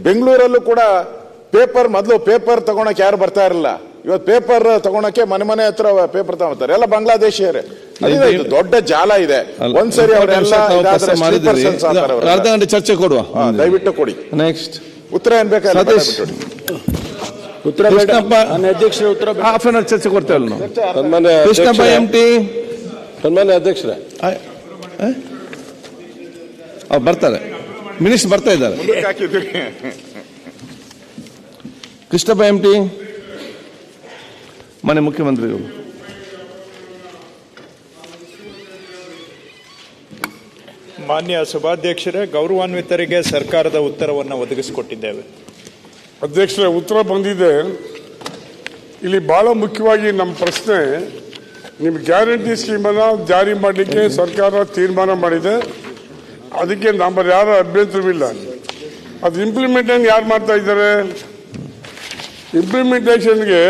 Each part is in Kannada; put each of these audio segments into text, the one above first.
ಬೆಂಗಳೂರಲ್ಲೂ ಕೂಡ ಮೊದಲು ಪೇಪರ್ ತಗೊಳಕ್ ಯಾರು ಬರ್ತಾ ಇರಲಿಲ್ಲ. ಇವತ್ತು ಪೇಪರ್ ತಗೊಳಕ್ಕೆ ಮನೆ ಹತ್ರ ಪೇಪರ್ ತಗೊಳ್ತಾರೆ, ಎಲ್ಲ ಬಾಂಗ್ಲಾದೇಶಿಯರೇ. ಇದು ದೊಡ್ಡ ಜಾಲ ಇದೆ. ಒಂದ್ಸರಿ ಅವರೆಲ್ಲ ಅರ್ಧ ಗಂಟೆ ಚರ್ಚೆ ಕೊಡುವ, ದಯವಿಟ್ಟು ಕೊಡಿ. ನೆಕ್ಸ್ಟ್ ಉತ್ತರ ಏನ್ ಬೇಕಾದ್ರೆ ಉತ್ತರ ಅಧ್ಯಕ್ಷರೇ, ಉತ್ತರ ಹಾಫ್ ಅನ್ ಅವರ್ ಚರ್ಚೆ ಕೊಡ್ತೇವಲ್ಲ ನಾವು. ಕೃಷ್ಣಪ್ಪ MT ಸನ್ಮಾನ್ಯ ಅಧ್ಯಕ್ಷರೇ, ಬರ್ತಾರೆ, ಮಿನಿಸ್ಟರ್ ಬರ್ತಾ ಇದ್ದಾರೆ. ಕೃಷ್ಣಪ್ಪ MT ಮನೆ ಮುಖ್ಯಮಂತ್ರಿಗಳು. ಮಾನ್ಯ ಸಭಾಧ್ಯಕ್ಷರೇ, ಗೌರವಾನ್ವಿತರಿಗೆ ಸರ್ಕಾರದ ಉತ್ತರವನ್ನು ಒದಗಿಸಿಕೊಟ್ಟಿದ್ದೇವೆ. ಅಧ್ಯಕ್ಷರೇ, ಉತ್ತರ ಬಂದಿದೆ. ಇಲ್ಲಿ ಬಹಳ ಮುಖ್ಯವಾಗಿ ನಮ್ಮ ಪ್ರಶ್ನೆ, ನಿಮ್ಮ ಗ್ಯಾರಂಟಿ ಸ್ಕೀಮನ್ನು ಜಾರಿ ಮಾಡಲಿಕ್ಕೆ ಸರ್ಕಾರ ತೀರ್ಮಾನ ಮಾಡಿದೆ. ಅದಕ್ಕೆ ನಮ್ಮ ಯಾರ ಅಭ್ಯಂತರವಿಲ್ಲ. ಅದು ಇಂಪ್ಲಿಮೆಂಟೇಷನ್ ಯಾರು ಮಾಡ್ತಾ ಇದ್ದಾರೆ? ಇಂಪ್ಲಿಮೆಂಟೇಷನ್ಗೆ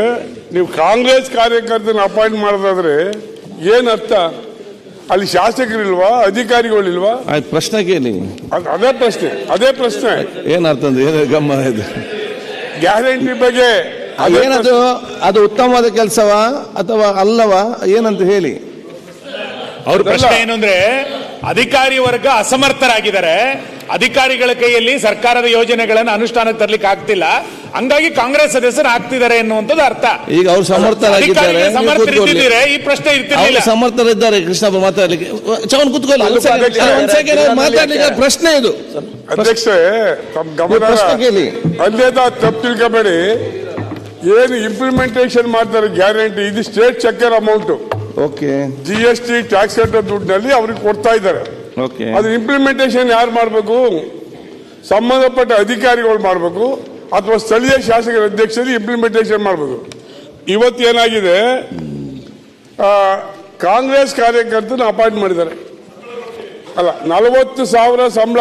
ನೀವು ಕಾಂಗ್ರೆಸ್ ಕಾರ್ಯಕರ್ತನ ಅಪಾಯಿಂಟ್ ಮಾಡೋದಾದ್ರೆ ಏನ್ ಅರ್ಥ? ಅಲ್ಲಿ ಶಾಸಕರಿಲ್ವಾ, ಅಧಿಕಾರಿಗಳಿಲ್ವಾ? ಆಯ್ತು, ಪ್ರಶ್ನೆ ಕೇಳಿ. ಅದೇ ಪ್ರಶ್ನೆ ಏನರ್ಥ ಅಂದ್ರೆ ಗಮ್ಮ ಇದೆ ಗ್ಯಾರಂಟಿ ಬಗ್ಗೆ ಏನದು? ಅದು ಉತ್ತಮವಾದ ಕೆಲಸವಾ ಅಥವಾ ಅಲ್ಲವಾ ಏನಂತ ಹೇಳಿ. ಅವ್ರ ಪ್ರಶ್ನೆ ಏನು ಅಂದ್ರೆ, ಅಧಿಕಾರಿ ವರ್ಗ ಅಸಮರ್ಥರಾಗಿದ್ದಾರೆ, ಅಧಿಕಾರಿಗಳ ಕೈಯಲ್ಲಿ ಸರ್ಕಾರದ ಯೋಜನೆಗಳನ್ನು ಅನುಷ್ಠಾನಕ್ಕೆ ತರಲಿಕ್ಕೆ ಆಗ್ತಿಲ್ಲ, ಹಂಗಾಗಿ ಕಾಂಗ್ರೆಸ್ ಸದಸ್ಯರು ಆಗ್ತಿದ್ದಾರೆ ಎನ್ನುವಂಥದ್ದು ಅರ್ಥ. ಈಗ ಅವ್ರು ಸಮರ್ಥರಾಗಿದ್ದಾರೆ, ಈ ಪ್ರಶ್ನೆ ಇರ್ತಿರ್ಲಿಲ್ಲ. ಸಮರ್ಥರಿದ್ದಾರೆ ಕೃಷ್ಣಪ್ಪ ಮಾತಾಡ್ಲಿಕ್ಕೆ. ಚವನ್ ಕುತ್ಕೊಳ್ಳಿ, ಮಾತಾಡ್ಲಿಕ್ಕೆ ಪ್ರಶ್ನೆ ಇದು. ಅಧ್ಯಕ್ಷರೇ, ತಮ್ಮ ಗಮನ ಅಲ್ಲೇದ ತಪ್ಪು ತಿಳ್ಕೊಬೇಡಿ. ಏನು ಇಂಪ್ಲಿಮೆಂಟೇಷನ್ ಮಾಡ್ತಾರೆ ಗ್ಯಾರಂಟಿ, ಇದು state checker amount. Okay, GST tax ಕಟ್ಟೋ ದುಡ್ಡಿನಲ್ಲಿ ಅವ್ರಿಗೆ ಕೊಡ್ತಾ ಇದ್ದಾರೆ. ಅದು ಇಂಪ್ಲಿಮೆಂಟೇಷನ್ ಯಾರು ಮಾಡಬೇಕು? ಸಂಬಂಧಪಟ್ಟ ಅಧಿಕಾರಿಗಳು ಮಾಡಬೇಕು ಅಥವಾ ಸ್ಥಳೀಯ ಶಾಸಕರ ಅಧ್ಯಕ್ಷರು ಇಂಪ್ಲಿಮೆಂಟೇಷನ್ ಮಾಡಬೇಕು. ಇವತ್ತೇನಾಗಿದೆ, ಕಾಂಗ್ರೆಸ್ ಕಾರ್ಯಕರ್ತನ ಅಪಾಯಿಂಟ್ ಮಾಡಿದ್ದಾರೆ. ಅಲ್ಲ, 40,000 ಸಂಬಳ,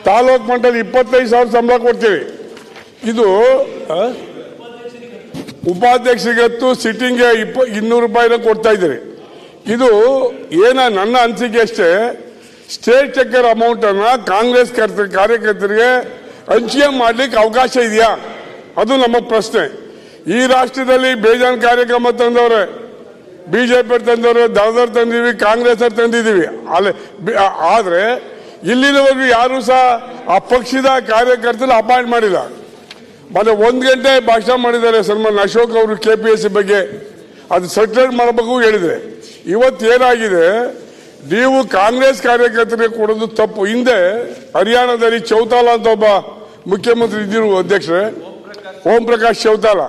ತಾಲೂಕು ಮಟ್ಟದಲ್ಲಿ 25,000 ಸಂಬಳ ಕೊಡ್ತೀವಿ. ಇದು ಉಪಾಧ್ಯಕ್ಷರಿಗತ್ತು ಸಿಟ್ಟಿಂಗ್ಗೆ 200 ರೂಪಾಯಿನ ಕೊಡ್ತಾ ಇದ್ದೀರಿ. ಇದು ನನ್ನ ಅನಿಸಿಕೆ ಅಷ್ಟೇ. ಸ್ಟೇಟ್ ಚೆಕ್ಕರ್ ಅಮೌಂಟ್ ಅನ್ನ ಕಾಂಗ್ರೆಸ್ ಕಾರ್ಯಕರ್ತರಿಗೆ ಹಂಚಿಕೆ ಮಾಡ್ಲಿಕ್ಕೆ ಅವಕಾಶ ಇದೆಯಾ? ಅದು ನಮ್ಮ ಪ್ರಶ್ನೆ. ಈ ರಾಷ್ಟ್ರದಲ್ಲಿ ಬೇಜಾನ್ ಕಾರ್ಯಕ್ರಮ ತಂದವ್ರೆ, ಬಿಜೆಪಿ ತಂದವ್ರೆ, ದಳದವ್ರು ತಂದಿವಿ, ಕಾಂಗ್ರೆಸ್ ಅವ್ರು ತಂದಿದ್ದೀವಿ. ಆದ್ರೆ ಇಲ್ಲಿನವರೆಗೂ ಯಾರು ಸಹ ಆ ಪಕ್ಷದ ಕಾರ್ಯಕರ್ತರು ಅಪಾಯಿಂಟ್ ಮಾಡಿಲ್ಲ. ಮತ್ತೆ 1 ಗಂಟೆ ಭಾಷಣ ಮಾಡಿದ್ದಾರೆ ಸನ್ಮಾನ್ ಅಶೋಕ್ ಅವರು KPSC ಬಗ್ಗೆ. ಅದು ಸೆಟಲ್ ಮಾಡಬೇಕು ಹೇಳಿದ್ರೆ, ಇವತ್ತೇನಾಗಿದೆ, ನೀವು ಕಾಂಗ್ರೆಸ್ ಕಾರ್ಯಕರ್ತರಿಗೆ ಕೊಡೋದು ತಪ್ಪು. ಹಿಂದೆ ಹರಿಯಾಣದಲ್ಲಿ ಚೌತಾಲ ಅಂತ ಒಬ್ಬ ಮುಖ್ಯಮಂತ್ರಿ ಇದ್ದಿರು ಅಧ್ಯಕ್ಷರೇ, ಓಂ ಪ್ರಕಾಶ್ ಚೌತಾಲ,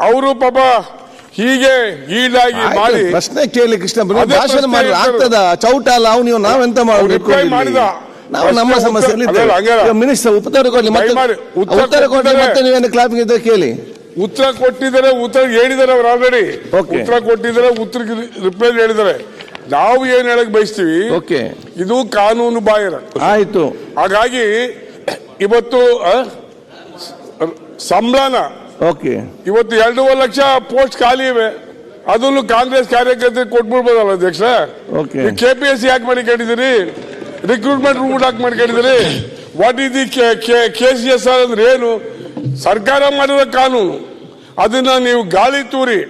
ಅವರು ಪಾಪ ಹೀಗೆ ಈಡಾಗಿ ಮಾಡಿ ಪ್ರಶ್ನೆ ಕೇಳಿ. ಕೃಷ್ಣ ಭಾಷಣ ಮಾಡಿ ಆಗ್ತದ? ಚೌಟಾಲ ಅವನು ನಾವೆಂತ ಮಾಡಿದ ನಾವು ನಮ್ಮ ಸಮಸ್ಯೆಯಲ್ಲಿ ಮಿನಿಸ್ಟರ್ ಉತ್ತರ ಕೊಡ್ಲಿ, ಉತ್ತರ ಕೊಟ್ಟರೆ ಮತ್ತೆ ನೀವೇನು ಕ್ಲಾಪಿಂಗ್ ಇದ್ದರೆ ಕೇಳಿ. ಉತ್ತರ ಕೊಟ್ಟಿದ್ದಾರೆ, ಉತ್ತರ ಹೇಳಿದ್ದಾರೆ ಅವರು ಆಲ್ರೆಡಿ. ಉತ್ತರ ಕೊಟ್ಟಿದ್ದಾರೆ, ಉತ್ತರಕ್ಕೆ ರಿಪ್ಲೈ ಹೇಳಿದ್ದಾರೆ. ನಾವು ಏನ್ ಹೇಳಕ್ ಬಯಸ್ತೀವಿ, ಇದು ಕಾನೂನು ಬಾಹಿರ. ಆಯ್ತು. ಹಾಗಾಗಿ ಇವತ್ತು ಸಂಬಳನ ಇವತ್ತು 2.5 ಲಕ್ಷ ಪೋಸ್ಟ್ ಖಾಲಿ ಇವೆ, ಅದನ್ನು ಕಾಂಗ್ರೆಸ್ ಕಾರ್ಯಕರ್ತರಿಗೆ ಕೊಟ್ಬಿಡ್ಬೋದಲ್ಲ ಅಧ್ಯಕ್ಷ? KPSC ಯಾಕೆ ಮಾಡಿಕೊಂಡಿದ್ದೀರಿ? ರಿಕ್ರೂಟ್ಮೆಂಟ್ ರೂಟ್ ಹಾಕಿ ಮಾಡ್ಕೊಂಡಿದ್ದೀರಿ? ವಾಟ್ ಇಸ್ ದಿ KCSR ಅಂದ್ರೆ ಏನು? ಸರ್ಕಾರ ಮಾಡಿರೋ ಕಾನೂನು, ಅದನ್ನ ನೀವು ಗಾಳಿ ತೂರಿ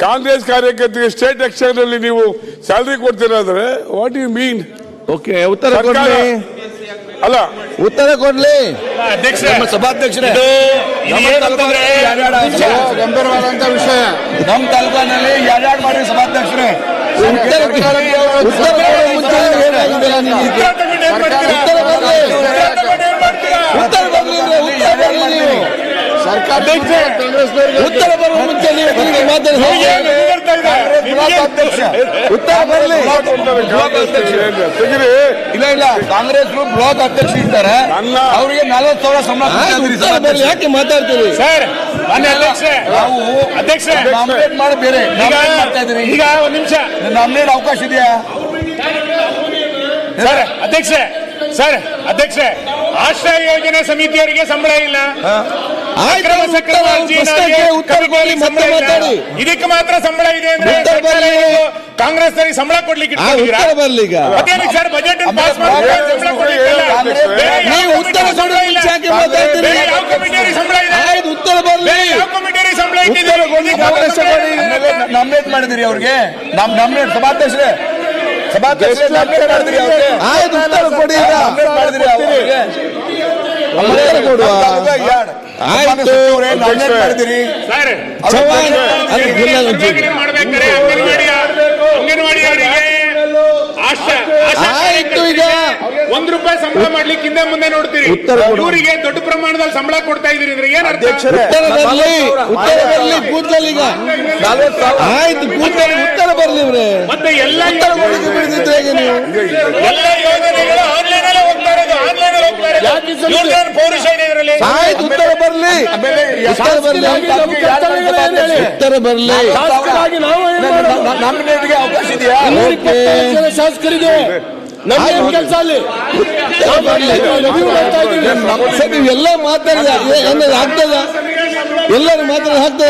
ಕಾಂಗ್ರೆಸ್ ಕಾರ್ಯಕರ್ತರಿಗೆ ಸ್ಟೇಟ್ ಎಕ್ಸ್ಚೇಂಜ್ ಅಲ್ಲಿ ನೀವು ಸ್ಯಾಲರಿ ಕೊಡ್ತೀರಾದ್ರೆ ವಾಟ್ ಯು ಮೀನ್? ಉತ್ತರ ಕೊಡ್ಲಿ. ಅಲ್ಲ, ಉತ್ತರ ಕೊಡ್ಲಿ ಸಭಾಧ್ಯಕ್ಷರೇ. ಗಂಭೀರವಾದಂತ ವಿಷಯ ನಮ್ಮ ತಾಲೂಕಿನಲ್ಲಿ ಯಾರ್ಯಾರು ಮಾಡಿ ಸಭಾಧ್ಯಕ್ಷರೇ. ಉತ್ತರ ಬರುವ ಮುಂಚೆ ಉತ್ತರ ಬರಲಿ. ಇಲ್ಲ, ಕಾಂಗ್ರೆಸ್ ಬ್ಲಾಕ್ ಅಧ್ಯಕ್ಷ ಇದ್ದಾರೆ, ಅವರಿಗೆ 40,000 ಸಂಬಳ. ಯಾಕೆ ಮಾತಾಡ್ತೀವಿ ಸರ್? ನಾವು ಅಧ್ಯಕ್ಷ ನಾಮಿನೇಟ್ ಮಾಡಿ ಬೇರೆ ಮಾಡ್ತಾ ಇದ್ದೀರಿ. ಈಗ 1 ನಿಮಿಷ ನಾಮಿನೇಟ್ ಅವಕಾಶ ಇದೆಯಾ ಸರ್? ಅಧ್ಯಕ್ಷ ಆಶ್ರಯ ಯೋಜನೆ ಸಮಿತಿಯವರಿಗೆ ಸಂಬಳ ಇಲ್ಲ, ಇದಕ್ಕೆ ಮಾತ್ರ ಸಂಬಳ ಇದೆ ಅಂದ್ರೆ ಕಾಂಗ್ರೆಸ್ ಸಂಬಳ ಕೊಡ್ಲಿಕ್ಕೆ ಬಜೆಟ್ ಪಾಸ್ ಸಂಬಳ ಕೊಡ್ಲಿಕ್ಕೆ ಉತ್ತರ ಕೊಡ್ಲಿಕ್ಕೆ ಅವಕಾಶ ಕೊಡಿ. ನಾಮಿನೇಟ್ ಮಾಡಿದಿರಿ ಅವ್ರಿಗೆ ನಾಮಿನೇಟ್ ಸಭಾಧ್ಯಕ್ಷರೇ ನಾಮಿನೇಟ್ ಮಾಡಿದಿರಿ ಅವ್ರಿಗೆ ಆಯ್ತು, ಉತ್ತರ ಕೊಡಿ ಈಗ. ನಾಮಿನೇಟ್ ಮಾಡಿದಿರಿ ಅವ್ರಿಗೆ ಉತ್ತರ ಕೊಡುವ. ಆಯ್ತು. ನಾಮಿನೇಟ್ ಮಾಡಿದಿರಿ ಚವ್ಹಾಣ್ ಅದು ಜಿಲ್ಲಾ ಉದ್ಯೋಗಿ. ಮಾಡ್ಬೇಕಾರೆ ಅಂಗನವಾಡಿಯವರಿಗೆ ಆಯ್ತು, ಈಗ ₹1 ಸಂಬಳ ಮಾಡ್ಲಿಕ್ಕೆ ಹಿಂದೆ ಮುಂದೆ ನೋಡ್ತೀರಿ. ಉತ್ತರ ಕೊಡು. ಇವರಿಗೆ ದೊಡ್ಡ ಪ್ರಮಾಣದಲ್ಲಿ ಸಂಬಳ ಕೊಡ್ತಾ ಇದೀರಿ ಅಂದ್ರೆ ಏನ್ ಅರ್ಥ? ಉತ್ತರ ಬರ್ಲಿ ಕೂತ್ಕೊಳ್ಳಿ ಈಗ. ಆಯ್ತು, ಕೂತ್ಕೊಳ್ಳಿ, ಉತ್ತರ ಬರ್ಲಿ ಇವ್ರೆ. ಮತ್ತೆ ಎಲ್ಲ ಉತ್ತರ ಕೊಡ್ಲಿಕ್ಕೆ ಬಿಡ್ತಿದ್ರೆ ಹೇಗೆ ನೀವು? ಎಲ್ಲ ಯೋಜನೆಗಳು ಆನ್ಲೈನ್ ಅಲ್ಲೇ ಹೋಗ್ತಾ ಇರೋದು, ಆನ್ಲೈನ್ ಅಲ್ಲಿ ಹೋಗ್ತಾ ಇರೋದು. ಇವ್ರದ್ದೇನು ಪೌರುಷ ಇದೆ ಇದರಲ್ಲಿ? ಆಯ್ತು, ಉತ್ತರ ಬರ್ಲಿ, ಉತ್ತರ ಬರ್ಲಿ, ಉತ್ತರ ಬರ್ಲಿ. ನಾಮಿನೇಟ್ಗೆ ಅವಕಾಶ ಇದೆಯಾ? ಶಾಸಕರಿಗೆ ಕೆಲಸ ಅಲ್ಲಿ ನೀವೆಲ್ಲ ಮಾತಾಡಿದ ಏನಾದ್ರು ಆಗ್ತದ? ಎಲ್ಲರೂ ಮಾತಾಡಿ ಆಗ್ತದ?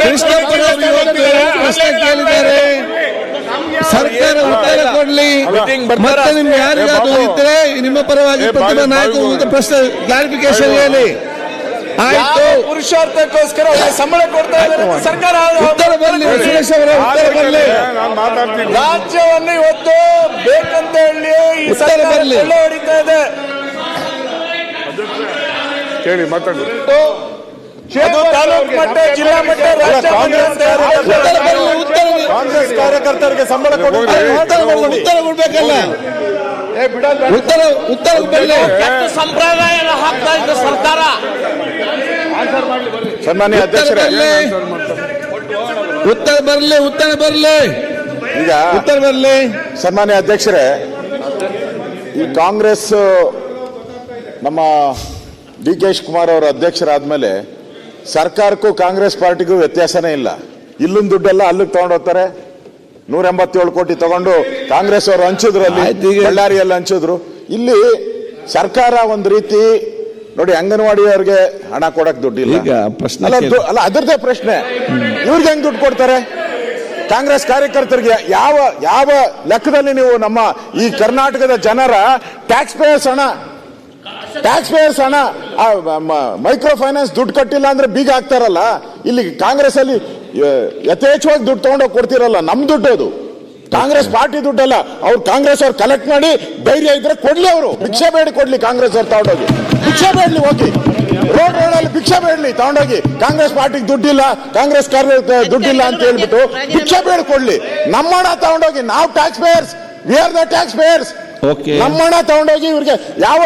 ಕೃಷ್ಣಪ್ಪನವರು ಇವತ್ತು ಪ್ರಶ್ನೆ ಕೇಳಿದ್ದಾರೆ, ಸರ್ಕಾರ ಉತ್ತರ ಕೊಡ್ಲಿ. ಮತ್ತೆ ನಿಮ್ಗೆ ಯಾರಿಗಾದ್ರು ಇದ್ರೆ ನಿಮ್ಮ ಪರವಾಗಿ ಪ್ರತಿಭಾ ನಾಯಕರು ಪ್ರಶ್ನೆ ಕ್ಲಾರಿಫಿಕೇಶನ್ ಹೇಳಿ. ಆಯ್ತು, ಪುರುಷಾರ್ಥಕ್ಕೋಸ್ಕರ ಸಂಬಳ ಕೊಡ್ತಾ ಇದ್ದಾರೆ ಸರ್ಕಾರ. ಉತ್ತರ ಬರ್ಲಿ, ಸುರೇಶ್ ಅವರ ಉತ್ತರ ಬರ್ಲಿ. ನಾನು ಮಾತಾಡ್ತೀನಿ. ರಾಜ್ಯವನ್ನು ಇವತ್ತು ಬೇಕಂತ ಹೇಳಿ ಈ ಉತ್ತರ ಸರ್ಕಾರ ಬರ್ಲಿ. ಕೊಳ್ಳೆ ಹೊಡಿತಾ ಇದೆ. ಕೇಳಿ ಮಾತಾಡಿ. ಅದು ತಾಲೂಕು ಮಟ್ಟ, ಜಿಲ್ಲಾ ಮಟ್ಟ, ರಾಜ್ಯ ಮಟ್ಟ ಅಂತ ಇರುತ್ತೆ. ಉತ್ತರ ಬರ್ಲಿ, ಉತ್ತರ ಬರ್ಲಿ. ಕಾಂಗ್ರೆಸ್ ಕಾರ್ಯಕರ್ತರಿಗೆ ಸಂಬಳ ಉತ್ತರ ಕೊಡ್ಬೇಕಲ್ಲ. ಉತ್ತರ ಬರ್ಲಿ. ಸಂಪ್ರದಾಯ ಹಾಕ್ತಾ ಇದ್ದ ಸರ್ಕಾರ. ಸನ್ಮಾನ್ಯ ಉತ್ತರ ಅಧ್ಯಕ್ಷರೇ, ಬರ್ಲಿ, ಉತ್ತರ ಬರ್ಲಿ, ಉತ್ತರ ಬರ್ಲಿ, ಈಗ ಉತ್ತರ ಬರ್ಲಿ. ಸನ್ಮಾನ್ಯ ಅಧ್ಯಕ್ಷರೇ, ಈ ಕಾಂಗ್ರೆಸ್ ನಮ್ಮ ಡಿ ಕೆ ಶಿವಕುಮಾರ್ ಅವರು ಅಧ್ಯಕ್ಷರಾದ್ಮೇಲೆ ಸರ್ಕಾರಕ್ಕೂ ಕಾಂಗ್ರೆಸ್ ಪಾರ್ಟಿಗೂ ವ್ಯತ್ಯಾಸನೇ ಇಲ್ಲ. ಇಲ್ಲೊಂದು ದುಡ್ಡೆಲ್ಲ ಅಲ್ಲಿಗೆ ತಗೊಂಡು ಹೋಗ್ತಾರೆ. 187 ಕೋಟಿ ತಗೊಂಡು ಕಾಂಗ್ರೆಸ್ ಅವರು ಹಂಚಿದ್ರು, ಅಲ್ಲಿ ಆಯ್ತು, ಈಗ ಬಳ್ಳಾರಿಯಲ್ಲಿ ಹಂಚಿದ್ರು. ಇಲ್ಲಿ ಸರ್ಕಾರ ಒಂದು ರೀತಿ ನೋಡಿ, ಅಂಗನವಾಡಿಯವರಿಗೆ ಹಣ ಕೊಡಕ್ ದುಡ್ಡಿಲ್ಲ. ಈಗ ಪ್ರಶ್ನೆ ಅಲ್ಲ ಅದರದೇ ಪ್ರಶ್ನೆ, ಇವ್ರಿಗೆ ಹೆಂಗ್ ದುಡ್ಡು ಕೊಡ್ತಾರೆ? ಕಾಂಗ್ರೆಸ್ ಕಾರ್ಯಕರ್ತರಿಗೆ ಯಾವ ಲೆಕ್ಕದಲ್ಲಿ ನೀವು ನಮ್ಮ ಈ ಕರ್ನಾಟಕದ ಜನರ ಟ್ಯಾಕ್ಸ್ ಪೇಯರ್ಸ್ ಹಣ ಮೈಕ್ರೋ ಫೈನಾನ್ಸ್ ದುಡ್ಡು ಕಟ್ಟಿಲ್ಲ ಅಂದ್ರೆ ಬೀಗ ಹಾಕ್ತಾರಲ್ಲ, ಇಲ್ಲಿ ಕಾಂಗ್ರೆಸ್ ಅಲ್ಲಿ ಯಥೇಚ್ಛವಾಗಿ ದುಡ್ಡು ತಗೊಂಡೋಗಿ ಕೊಡ್ತಿರಲ್ಲ. ನಮ್ ದುಡ್ಡು ಅದು, ಕಾಂಗ್ರೆಸ್ ಪಾರ್ಟಿ ದುಡ್ಡಲ್ಲ. ಅವ್ರು ಕಾಂಗ್ರೆಸ್ ಅವ್ರು ಕಲೆಕ್ಟ್ ಮಾಡಿ ಧೈರ್ಯ ಇದ್ರೆ ಕೊಡ್ಲಿ, ಅವರು ಭಿಕ್ಷೆ ಬೇಡಿ ಕೊಡ್ಲಿ. ಕಾಂಗ್ರೆಸ್ ಅವ್ರು ತಗೊಂಡೋಗಿ ಭಿಕ್ಷೆ ಬೇಡ್ಲಿ, ಹೋಗಿ ರೋಡಲ್ಲಿ ಭಿಕ್ಷೆ ಬೇಡ್ಲಿ ತಗೊಂಡೋಗಿ. ಕಾಂಗ್ರೆಸ್ ಪಾರ್ಟಿಗೆ ದುಡ್ಡಿಲ್ಲ, ಕಾಂಗ್ರೆಸ್ ದುಡ್ಡಿಲ್ಲ ಅಂತ ಹೇಳ್ಬಿಟ್ಟು ಭಿಕ್ಷೆ ಬೇಡ ಕೊಡ್ಲಿ. ನಮ್ಮ ಹಣ ತಗೊಂಡೋಗಿ, ನಾವು tax payers, we are the tax payers. ನಮ್ಮ ಹಣ ತಗೊಂಡೋಗಿ ಇವ್ರಿಗೆ ಯಾವ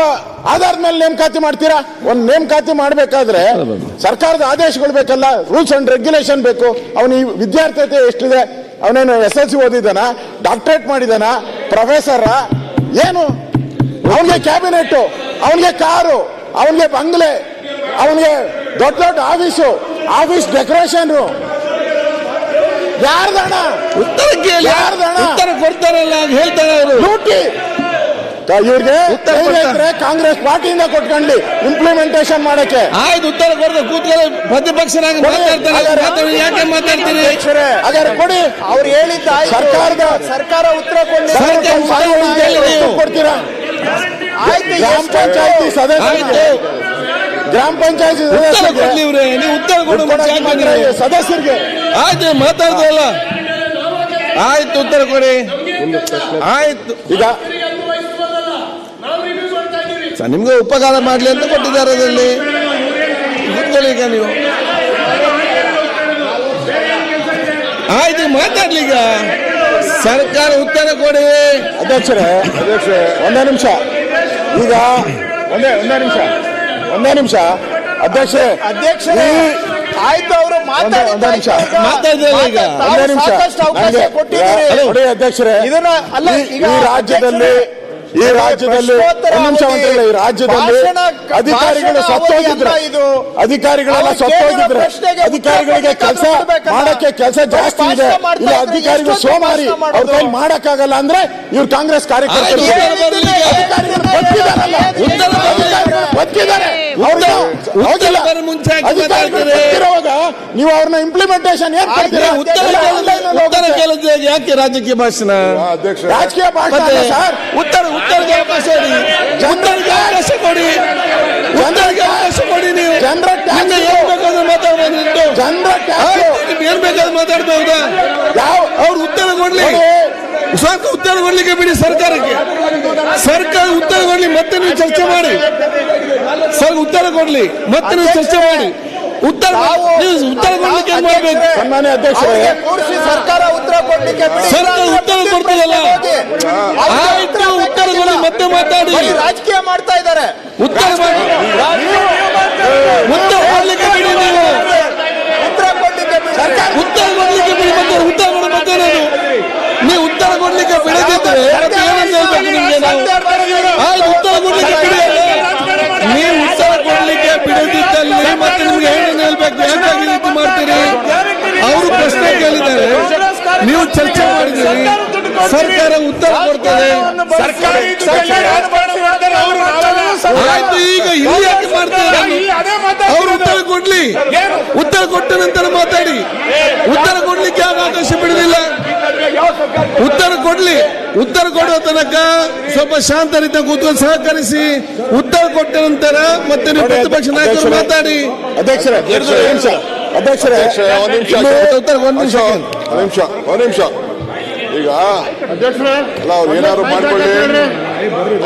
ಆಧಾರದ ಮೇಲೆ ನೇಮಕಾತಿ ಮಾಡ್ತೀರಾ? ಒಂದು ನೇಮಕಾತಿ ಮಾಡ್ಬೇಕಾದ್ರೆ ಸರ್ಕಾರದ ಆದೇಶಗಳು ಬೇಕಲ್ಲ, ರೂಲ್ಸ್ ಅಂಡ್ ರೆಗ್ಯುಲೇಷನ್ ಬೇಕು. ಅವನು ಈ ವಿದ್ಯಾರ್ಥಿತೆ ಎಷ್ಟಿದೆ? ಅವನೇನು SSLC ಓದಿದಾನ, ಡಾಕ್ಟರೇಟ್ ಮಾಡಿದಾನ, ಪ್ರೊಫೆಸರ ಏನು? ಅವನಿಗೆ ಕ್ಯಾಬಿನೆಟ್, ಅವನಿಗೆ ಕಾರು, ಅವನಿಗೆ ಬಂಗ್ಲೆ, ಅವನಿಗೆ ದೊಡ್ಡ ದೊಡ್ಡ ಆಫೀಸ್ ಡೆಕೋರೇಷನ್. ಯಾರ್ದಣ? ಉತ್ತರ ಕೇಳಿ, ಉತ್ತರ ಕೊಡ್ತಾರಲ್ಲ ಹೇಳ್ತಾರೆ ಅವರು. ಲೂಟಿ ಇವ್ರಿಗೆ ಕಾಂಗ್ರೆಸ್ ಪಾರ್ಟಿಯಿಂದ ಕೊಟ್ಕೊಂಡ್ಲಿ ಇಂಪ್ಲಿಮೆಂಟೇಷನ್ ಮಾಡಕ್ಕೆ. ಆಯ್ತು, ಉತ್ತರ ಕೊಡದ ಕೂತ್ಕೊಳ್ಳಿ. ಪ್ರತಿಪಕ್ಷನಾಗಿ ಮಾತಾಡ್ತಾರೆ, ಯಾಕೆ ಮಾತಾಡ್ತೀರಿ? ಹಾಗಾದ್ರೆ ಕೊಡಿ, ಅವ್ರು ಹೇಳಿದ್ದ ಸರ್ಕಾರ ಉತ್ತರ ಕೊಡ್ತೀರಾ? ಗ್ರಾಮ ಪಂಚಾಯತಿ ಸದಸ್ಯರಿಗೆ ಉತ್ತರ ಕೊಡ್ಲಿ ಇವ್ರೆ, ನೀವು ಉತ್ತರ ಕೊಡು ಸದಸ್ಯರಿಗೆ. ಆಯ್ತು, ಮಾತಾಡ್ತಲ್ಲ. ಆಯ್ತು, ಉತ್ತರ ಕೊಡಿ. ಆಯ್ತು, ಈಗ ನಿಮ್ಗೆ ಉಪಕಾರ ಮಾಡ್ಲಿ ಅಂತ ಕೊಟ್ಟಿದ್ದಾರೆ ಅದರಲ್ಲಿ. ಕೂತ್ಕೊಳ್ಳಿ ಈಗ ನೀವು. ಆಯ್ತು, ಮಾತಾಡ್ಲಿ ಈಗ. ಸರ್ಕಾರ ಉತ್ತರ ಕೊಡಿ. ಅಧ್ಯಕ್ಷರೇ ಒಂದೇ ನಿಮಿಷ. ಈಗ ಒಂದೇ ನಿಮಿಷ ಅಧ್ಯಕ್ಷರೇ ಆಯ್ತು, ಅವರು ಒಂದೇ ನಿಮಿಷ ಮಾತಾಡಿದ್ರೆ ಈಗ ಒಂದೇ ನಿಮಿಷ ಕೊಟ್ಟಿದ್ದೀರಿ. ಅಧ್ಯಕ್ಷರೇ, ಇದನ್ನ ಅಲ್ಲ, ಈಗ ಈ ರಾಜ್ಯದಲ್ಲಿ ಒಂದು ನಿಮಿಷ ಮಂತ್ರಿಗಳೇ, ಈ ರಾಜ್ಯದಲ್ಲಿ ಅಧಿಕಾರಿಗಳು ಸತ್ತೋಗಿದ್ರೆ, ಅಧಿಕಾರಿಗಳೆಲ್ಲ ಸತ್ತೋಗಿದ್ರೆ, ಅಧಿಕಾರಿಗಳಿಗೆ ಕೆಲಸ ಮಾಡಕ್ಕೆ ಕೆಲಸ ಜಾಸ್ತಿ ಇದೆ. ಇಲ್ಲ ಅಧಿಕಾರಿಗಳು ಸೋಮಾರಿ, ಅವ್ರ ಕೈ ಮಾಡಕ್ಕಾಗಲ್ಲ ಅಂದ್ರೆ ಇವ್ರು ಕಾಂಗ್ರೆಸ್ ಕಾರ್ಯಕರ್ತರು ಬದುಕಿದ್ದಾರೆ. ಅಧಿಕಾರಿಗಳು ನೀವು ಅವ್ರನ್ನ ಇಂಪ್ಲಿಮೆಂಟೇಷನ್ ಏನ್ ಮಾಡ್ತೀರಾ? ಉತ್ತರ ಕೇಳಿದ್ರೆ ಯಾಕೆ ರಾಜಕೀಯ ಭಾಷಣ? ರಾಜಕೀಯ ಭಾಷಣ ಸರ್. ಉತ್ತರಕ್ಕೆ ಅವಕಾಶ ಕೊಡಿ, ಉತ್ತರಕ್ಕೆ ಅವಕಾಶ ಕೊಡಿ, ಉತ್ತರಕ್ಕೆ ಅವಕಾಶ ಕೊಡಿ. ನೀವು ಜನರ ಏನ್ ಬೇಕಾದ್ರೂ ಮಾತಾಡ್ಬೋದು. ಮಾತಾಡ್ಬಹುದಾ? ಅವ್ರು ಉತ್ತರ ಕೊಡ್ಲಿ, ಸ್ವಲ್ಪ ಉತ್ತರ ಕೊಡ್ಲಿಕ್ಕೆ ಬಿಡಿ ಸರ್ಕಾರಕ್ಕೆ. ಸರ್ಕಾರ ಉತ್ತರ ಕೊಡ್ಲಿ, ಮತ್ತೆ ನೀವು ಚರ್ಚೆ ಮಾಡಿ. ಸ್ವಲ್ಪ ಉತ್ತರ ಕೊಡ್ಲಿ, ಮತ್ತೆ ನೀವು ಚರ್ಚೆ ಮಾಡಿ. ಉತ್ತರ ಕೊಡ್ಲಿಕ್ಕೆ ಏನ್ ಮಾಡ್ಬೇಕು? ಸನ್ಮಾನ್ಯ ಅಧ್ಯಕ್ಷರೇ, ಸರ್ಕಾರ ಉತ್ತರ ಕೊಡ್ಲಿಕ್ಕೆ ಬಿಡಿ. ಸರ್ಕಾರ ಉತ್ತರ ಕೊಡ್ತದಲ್ಲ, ಆಯ್ತು ಉತ್ತರ ಕೊಡಿ, ಮತ್ತೆ ಮಾತಾಡಿ. ರಾಜಕೀಯ ಮಾಡ್ತಾ ಇದ್ದಾರೆ. ಉತ್ತರ ಮಾಡಿ, ಉತ್ತರ ಕೊಡ್ಲಿಕ್ಕೆ ಬಿಡಿ. ನೀವು ಉತ್ತರ ಕೊಡ್ಲಿಕ್ಕೆ ಬಿಡಿ. ಉತ್ತರ ಕೊಡ್ಲಿಕ್ಕೆ ಬಿಡಿ, ಮತ್ತೆ ಉತ್ತರ ಕೊಡ ಮತ್ತೆ ನೀವು ಉತ್ತರ ಕೊಡ್ಲಿಕ್ಕೆ ಬಿಡದಿದ್ರೆ ಮತ್ತೆ ಏನಂತ ಹೇಳ್ಬೇಕು ನಿಮ್ಗೆ ನಾವು? ಆಯ್ತು ಉತ್ತರ ಕೊಡ್ಲಿಕ್ಕೆ ಬಿಡಿ. ನೀವು ಉತ್ತರ ಕೊಡ್ಲಿಕ್ಕೆ ಬಿಡದಿದ್ದಲ್ಲಿ ಮತ್ತೆ ನಿಮ್ಗೆ ಏನಂತ ಹೇಳ್ಬೇಕು? ಯಾಕಾಗಿ ರೀತಿ ಮಾಡ್ತೀರಿ? ಅವರು ಪ್ರಶ್ನೆ ಕೇಳಿದ್ದಾರೆ, ನೀವು ಚರ್ಚೆ ಮಾಡಿದ್ದೀರಿ, ಸರ್ಕಾರ ಉತ್ತರ ಕೊಡ್ತದೆ. ಆಯ್ತು, ಈಗ ಇಲ್ಲಿ ಯಾಕೆ ಮಾಡ್ತಾರೆ? ಅವರು ಉತ್ತರ ಕೊಡ್ಲಿ, ಉತ್ತರ ಕೊಟ್ಟ ನಂತರ ಮಾತಾಡಿ. ಉತ್ತರ ಕೊಡ್ಲಿಕ್ಕೆ ಯಾವ ಅವಕಾಶ ಬಿಡುದಿಲ್ಲ. ಉತ್ತರ ಕೊಡ್ಲಿ, ಉತ್ತರ ಕೊಡುವ ತನಕ ಸ್ವಲ್ಪ ಶಾಂತ ರೀತಿಯ ಕೂತ್ಕೊಂಡು ಸಹಕರಿಸಿ. ಉತ್ತರ ಕೊಟ್ಟ ನಂತರ ಮತ್ತೆ ನೀವು ಪ್ರತಿಪಕ್ಷ ನಾಯಕರು ಮಾತಾಡಿ. ಅಧ್ಯಕ್ಷರೇ ಅಧ್ಯಕ್ಷರೇ ಒಂದು ನಿಮಿಷ. ಈಗ ಅಲ್ಲ, ಅವ್ರು ಏನಾದ್ರು ಮಾಡ್ಕೊಳ್ಳಿ,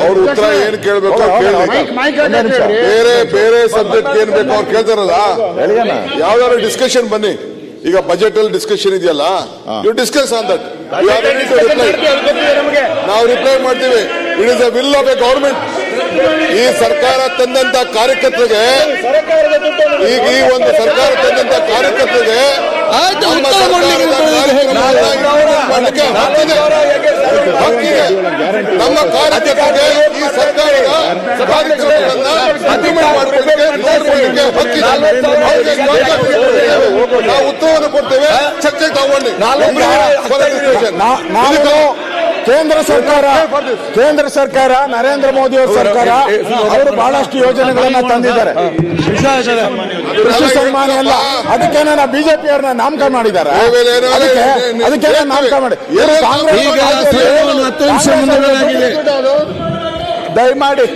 ಅವ್ರ ಉತ್ತರ ಏನ್ ಕೇಳ್ಬೇಕು ಬೇರೆ ಸಬ್ಜೆಕ್ಟ್ ಏನ್ ಬೇಕು ಅವ್ರು ಕೇಳ್ತಾರಲ್ಲ. ಯಾವ್ದಾದ್ರು ಡಿಸ್ಕಷನ್ ಬನ್ನಿ. ಈಗ ಬಜೆಟ್ ಅಲ್ಲಿ ಡಿಸ್ಕಷನ್ ಇದೆಯಲ್ಲ, ಯು ಡಿಸ್ಕಸ್ ಆನ್ ದಟ್. ನಾವು ರಿಪ್ಲೈ ಮಾಡ್ತೀವಿ. It is the will of A government. ಈ ಸರ್ಕಾರ ತಂದಂತ ಕಾರ್ಯಕರ್ತರಿಗೆ, ಈಗ ಈ ಒಂದು ಸರ್ಕಾರ ತಂದಂತ ಕಾರ್ಯಕರ್ತರಿಗೆ ಹಕ್ಕಿದೆ. ನಮ್ಮ ಕಾರ್ಯಕರ್ತರಿಗೆ ಈ ಸರ್ಕಾರದ ಕಾರ್ಯಕ್ರಮಗಳನ್ನ ಇಂಪ್ಲಿಮೆಂಟ್ ಮಾಡ್ಕೊಳ್ಳಿಕ್ಕೆ ಹಕ್ಕಿದೆ. ನಾವು ಉತ್ತರವನ್ನು ಕೊಡ್ತೇವೆ, ಚರ್ಚೆ ತಗೊಂಡು ಕೇಂದ್ರ ಸರ್ಕಾರ ನರೇಂದ್ರ ಮೋದಿ ಅವರ ಸರ್ಕಾರ ಅವರು ಬಹಳಷ್ಟು ಯೋಜನೆಗಳನ್ನ ತಂದಿದ್ದಾರೆ. ಕೃಷಿ ಸನ್ಮಾನ ಎಲ್ಲ ಅದಕ್ಕೇನ ಬಿಜೆಪಿ ಅವ್ರನ್ನ ನಾಮಕರಣ ಮಾಡಿದ್ದಾರೆ. ಅದಕ್ಕೆ ನಾಮಕರಣ ಮಾಡಿ ಈಗ 10 ನಿಮಿಷ ಮುಂದೂಡಲಾಗಿದೆ. ದಯಮಾಡಿ